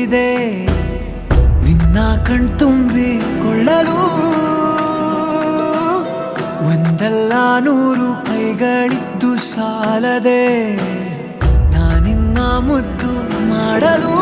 ಇದೆ ನಿನ್ನ ಕಣ್ತುಂಬಿಕೊಳ್ಳಲು. ಒಂದಲ್ಲ 100 ಕೈಗಳಿದ್ದು ಸಾಲದೆ ನಾನಿನ್ನ ಮುದ್ದು ಮಾಡಲು.